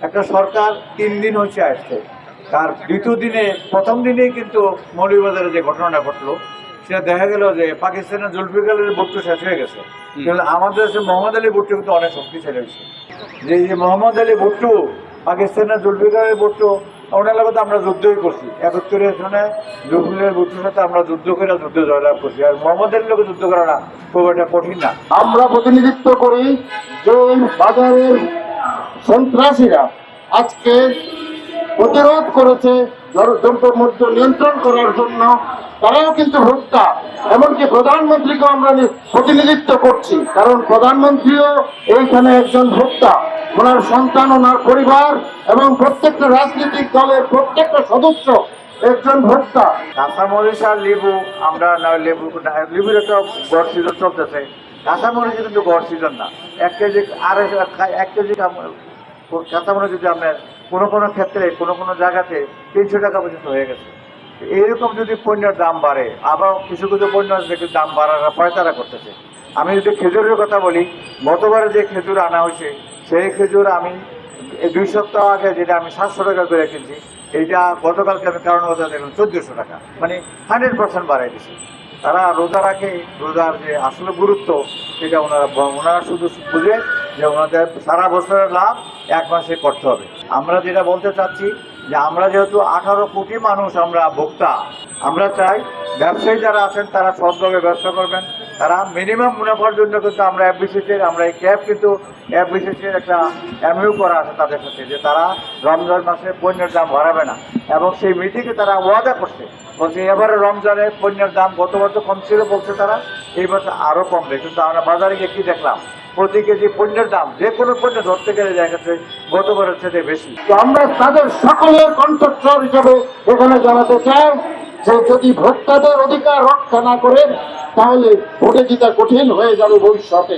একটা সরকার 3 দিন হচ্ছে আসছে, তার দ্বিতীয় দিনে প্রথম দিনেই কিন্তু মৌলভীবাজারে যে ঘটনাটা ঘটলো সেটা দেখা গেল যে পাকিস্তানের জুলফিকারের ভুট্টো শেষ হয়ে গেছে, কিন্তু আমাদের দেশে মোহাম্মদ আলী ভুট্টো কিন্তু অনেক শক্তিশালী হয়েছে। যে মোহাম্মদ আলী ভুট্টো পাকিস্তানের জুলফিকারের ভুট্টো ওনার তো আমরা যুদ্ধই করছি 71 সনে জুলফিকারের ভুট্টোর সাথে আমরা যুদ্ধ করে যুদ্ধে জয়লাভ করছি, আর মোহাম্মদ আলীর লোকে যুদ্ধ করাটা খুব একটা কঠিন না। আমরা প্রতিনিধিত্ব করি যে বাজারের সন্ত্রাসীরা আজকে প্রতিরোধ করেছে দ্রব্যমূল্য নিয়ন্ত্রণ করার জন্য, তারাও কিন্তু হত্যা, এমনকি প্রধানমন্ত্রীকে আমরা প্রতিনিধিত্ব করছি, কারণ প্রধানমন্ত্রীও এইখানে একজন ভোক্তা, ওনার সন্তান, ওনার পরিবার এবং প্রত্যেকটা রাজনৈতিক দলের প্রত্যেকটা সদস্য একজন ভোক্তা। কাঁচামরিচ আর লেবু, আমরা লেবুর একটা গড় সিজন চলতেছে, কাঁচামরিচের কিন্তু গড় সিজন না। 1 কেজি 1 কেজি কাঁচামরিচ যদি আপনার কোনো কোনো ক্ষেত্রে কোনো জায়গাতে 300 টাকা পর্যন্ত হয়ে গেছে। এইরকম যদি পণ্যের দাম বাড়ে, আবার কিছু কিছু পণ্য দাম বাড়ার পয়তারা করতেছে। আমি যদি খেজুরের কথা বলি, গতবারে যে খেজুর আনা হয়েছে সেই খেজুর আমি 2 সপ্তাহ আগে যেটা আমি 700 টাকা করে কিনছি, এইটা গতকালকে আমি কারণবশত দেখলাম 1400 টাকা, মানে 100% বাড়াই দিচ্ছে। তারা রোজা রাখে, রোজার যে আসলে গুরুত্ব সেটা ওনারা শুধু বুঝে যে ওনাদের সারা বছরের লাভ 1 মাসে করতে হবে। আমরা যেটা বলতে চাচ্ছি যে আমরা যেহেতু 18 কোটি মানুষ আমরা ভোক্তা, আমরা চাই ব্যবসায়ী যারা আছেন তারা সৎভাবে ব্যবসা করবেন, তারা মিনিমাম মুনাফার জন্য কিন্তু আমরা এফবিসিসির এই ক্যাব কিন্তু এফবিসিসির একটা এমইউ করা আছে তাদের সাথে, যে তারা রমজান মাসে পণ্যের দাম বাড়াবে না, এবং সেই মিটিংয়ে তারা ওয়াদা করছে, বলছে এবারে রমজানে পণ্যের দাম গত বছর কম ছিল বলছে তারা, এই বছর আরও কমবে। কিন্তু আমরা বাজারে গিয়ে কী দেখলাম, প্রতি কেজি পণ্যের দাম যে কোনো পণ্য ধরতে গেলে দেখা গেছে গতবারের চেয়ে বেশি। তো আমরা তাদের সকলের কণ্ঠস্বর হিসাবে এখানে জানাতে চাই যে যদি ভোক্তাদের অধিকার রক্ষা না করেন তাহলে ভোটে জিতা কঠিন হয়ে যাবে ভবিষ্যতে।